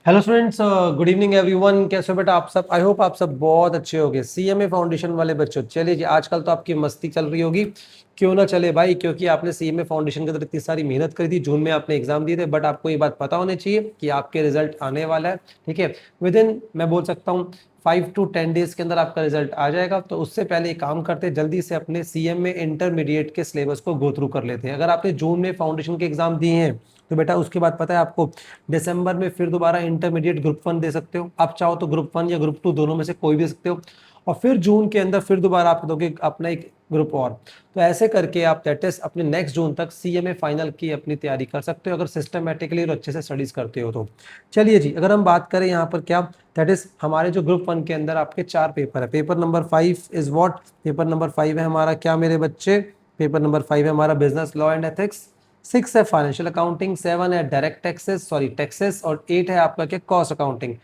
Hello students, good evening everyone. कैसे हो बेटा आप सब? आई होप आप सब बहुत अच्छे होंगे। सीएमए फाउंडेशन वाले बच्चों, चलिए जी, आजकल तो आपकी मस्ती चल रही होगी। क्यों ना चले भाई, क्योंकि आपने सीएमए फाउंडेशन के अंदर इतनी सारी मेहनत करी थी। जून में आपने एग्जाम दिए थे, बट आपको ये बात पता होनी चाहिए कि आपके रिजल्ट आने वाला है। ठीक है, विद इन मैं बोल सकता हूँ 5 to 10 डेज के अंदर आपका रिजल्ट आ जाएगा। तो उससे पहले एक काम करते हैं, जल्दी से अपने सीएमए इंटरमीडिएट के सिलेबस को गो थ्रू कर लेते हैं। अगर आपने जून में फाउंडेशन के एग्जाम दिए हैं तो बेटा उसके बाद पता है आपको दिसंबर में फिर दोबारा इंटरमीडिएट ग्रुप 1 दे सकते हो। आप चाहो तो ग्रुप 1 या ग्रुप 2 दोनों में से कोई भी दे सकते हो। और फिर जून के अंदर फिर दोबारा आप दोगे अपना एक ग्रुप और। तो ऐसे करके आप दैट इज अपने नेक्स्ट जून तक सीएमए फाइनल की अपनी तैयारी कर सकते हो, अगर सिस्टमेटिकली और अच्छे से स्टडीज करते हो तो। चलिए जी, अगर हम बात करें यहाँ पर क्या, दैट इज हमारे जो ग्रुप 1 के अंदर आपके 4 पेपर है। Paper number 5 is what? Paper number 5 है हमारा क्या मेरे बच्चे? पेपर नंबर 5 है हमारा बिजनेस लॉ एंड एथिक्स। 6 है फाइनेंशियल अकाउंटिंग। 7 है डायरेक्ट टैक्सेस, सॉरी टैक्सेस। और 8 है आपका क्या, कॉस्ट अकाउंटिंग।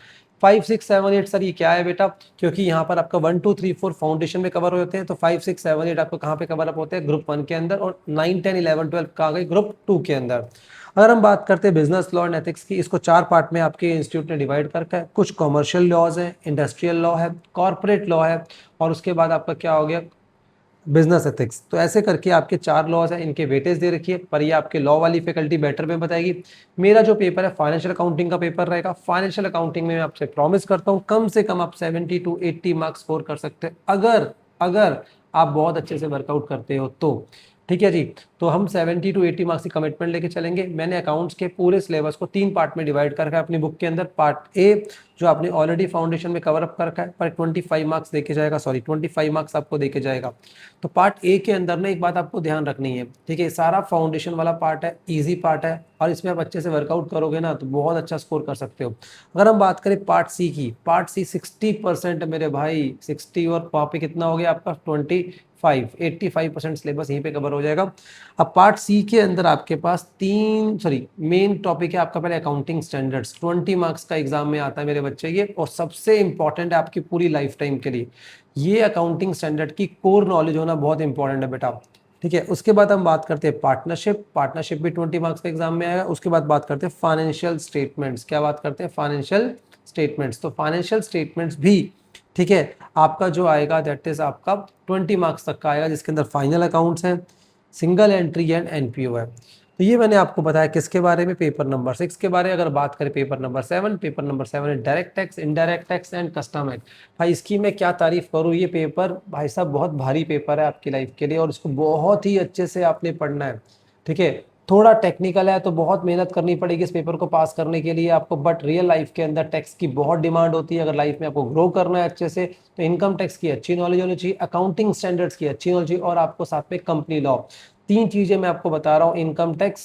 5, 6, 7, 8 सर ये क्या है बेटा? क्योंकि यहाँ पर आपका 1, 2, 3, 4 फाउंडेशन में कवर होते हैं, तो 5, 6, 7, 8 आपको कहाँ पे कवर अप होते हैं? ग्रुप 1 के अंदर। और 9, 10, 11, 12 कहाँ गए? ग्रुप 2 के अंदर। अगर हम बात करते हैं बिजनेस लॉ एंड एथिक्स की, इसको 4 पार्ट में आपके इंस्टीट्यूट ने डिवाइड करके है। कुछ कॉमर्शियल लॉज है, इंडस्ट्रियल लॉ है, कॉर्पोरेट लॉ है, और उसके बाद आपका क्या हो गया, बिजनेस एथिक्स। तो ऐसे करके आपके 4 लॉज हैं, इनके वेटेज दे रखिए, पर ये आपके लॉ वाली फैकल्टी बेटर में बताएगी। मेरा जो पेपर है फाइनेंशियल अकाउंटिंग का पेपर रहेगा। फाइनेंशियल अकाउंटिंग में मैं आपसे प्रॉमिस करता हूँ कम से कम आप 70 to 80 मार्क्स स्कोर कर सकते हैं, अगर अगर आप बहुत अच्छे से वर्कआउट करते हो तो। ठीक है जी, तो हम 70 to 80 मार्क्स की कमिटमेंट लेके चलेंगे। मैंने अकाउंट्स के पूरे सिलेबस को 3 पार्ट में डिवाइड करके अपनी बुक के अंदर, पार्ट ए जो आपने ऑलरेडी फाउंडेशन में कवर अप कर रखा है, पर 25 मार्क्स देके जाएगा, सॉरी 25 मार्क्स आपको देके जाएगा। तो पार्ट ए के अंदर ना एक बात आपको ध्यान रखनी है, ठीक है, सारा फाउंडेशन वाला पार्ट है, इजी पार्ट है, और इसमें आप अच्छे से वर्कआउट करोगे ना तो बहुत अच्छा स्कोर कर सकते हो। अगर हम बात करें पार्ट सी की, पार्ट सी 60% मेरे भाई, 60 और वहाँ पे कितना हो गया आपका 85 सिलेबस यहीं पे कवर हो जाएगा। अब पार्ट सी के अंदर आपके पास मेन टॉपिक है आपका, पहले अकाउंटिंग स्टैंडर्ड्स। 20 मार्क्स का एग्जाम में आता है मेरे बच्चे ये, और सबसे इंपॉर्टेंट है आपकी पूरी लाइफ टाइम के लिए। ये अकाउंटिंग स्टैंडर्ड की कोर नॉलेज होना बहुत इंपॉर्टेंट है बेटा। ठीक है, उसके बाद हम बात करते हैं पार्टनरशिप। पार्टनरशिप भी 20 मार्क्स के एग्जाम में आएगा। उसके बाद बात करते हैं फाइनेंशियल स्टेटमेंट्स। क्या बात करते हैं? Financial statements. तो फाइनेंशियल स्टेटमेंट्स भी, ठीक है, आपका जो आएगा दैट इज आपका 20 मार्क्स तक का आएगा, जिसके अंदर फाइनल अकाउंट्स हैं, सिंगल एंट्री एंड एनपीओ है। तो ये मैंने आपको बताया किसके बारे में, पेपर नंबर 6 के बारे में। अगर बात करें पेपर नंबर 7, पेपर नंबर 7 है direct tax, indirect tax and custom act. भाई इसकी मैं क्या तारीफ करूँ, ये पेपर भाई साहब बहुत भारी पेपर है आपकी लाइफ के लिए, और इसको बहुत ही अच्छे से आपने पढ़ना है। ठीक है, थोड़ा टेक्निकल है तो बहुत मेहनत करनी पड़ेगी इस पेपर को पास करने के लिए आपको, बट रियल लाइफ के अंदर टैक्स की बहुत डिमांड होती है। अगर लाइफ में आपको ग्रो करना है अच्छे से, तो इनकम टैक्स की अच्छी नॉलेज होनी चाहिए, अकाउंटिंग स्टैंडर्ड्स की अच्छी नॉलेज, और आपको साथ में कंपनी लॉ। 3 चीजें मैं आपको बता रहा हूँ, इनकम टैक्स,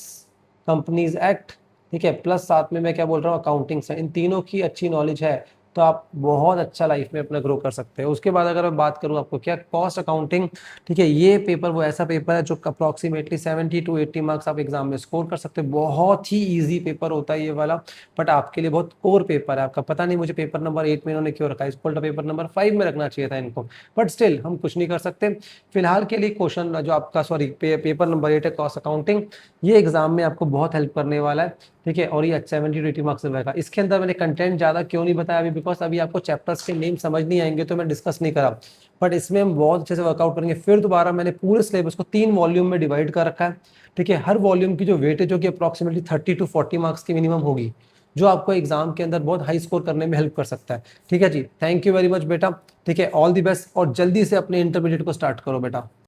कंपनीज एक्ट, ठीक है, प्लस साथ में मैं क्या बोल रहा हूँ, अकाउंटिंग से। इन तीनों की अच्छी नॉलेज है तो आप बहुत अच्छा लाइफ में अपना ग्रो कर सकते हैं। उसके बाद अगर मैं बात करूँ आपको क्या, कॉस्ट अकाउंटिंग। ठीक है, ये पेपर वो ऐसा पेपर है जो अप्रॉक्सीमेटली 70 to 80 मार्क्स आप एग्जाम में स्कोर कर सकते हैं। बहुत ही ईजी पेपर होता है ये वाला, बट आपके लिए बहुत कोर पेपर है आपका। पता नहीं मुझे पेपर नंबर 8 में इन्होंने क्यों रखा है, इसको उल्टा पेपर नंबर 5 में रखना चाहिए था इनको, बट स्टिल हम कुछ नहीं कर सकते। फिलहाल के लिए क्वेश्चन जो आपका, सॉरी पेपर नंबर 8 है कॉस्ट अकाउंटिंग, ये एग्जाम में आपको बहुत हेल्प करने वाला है। ठीक है, और ये 70 to 80 मार्क्स रहेगा। इसके अंदर मैंने कंटेंट ज़्यादा क्यों नहीं बताया अभी, बिकॉज अभी आपको चैप्टर्स के नेम समझ नहीं आएंगे तो मैं डिस्कस नहीं करा, बट इसमें हम बहुत अच्छे से वर्कआउट करेंगे। फिर दोबारा मैंने पूरे सिलेबस को 3 वॉल्यूम में डिवाइड कर रखा है। ठीक है, हर वॉल्यूम की जो वेटेज होगी अप्रॉक्सीमेटली 30 to 40 मार्क्स की मिनिमम होगी, जो आपको एग्जाम के अंदर बहुत हाई स्कोर करने में हेल्प कर सकता है। ठीक है जी, थैंक यू वेरी मच बेटा। ठीक है, ऑल दी बेस्ट, और जल्दी से अपने इंटरमीडिएट को स्टार्ट करो बेटा।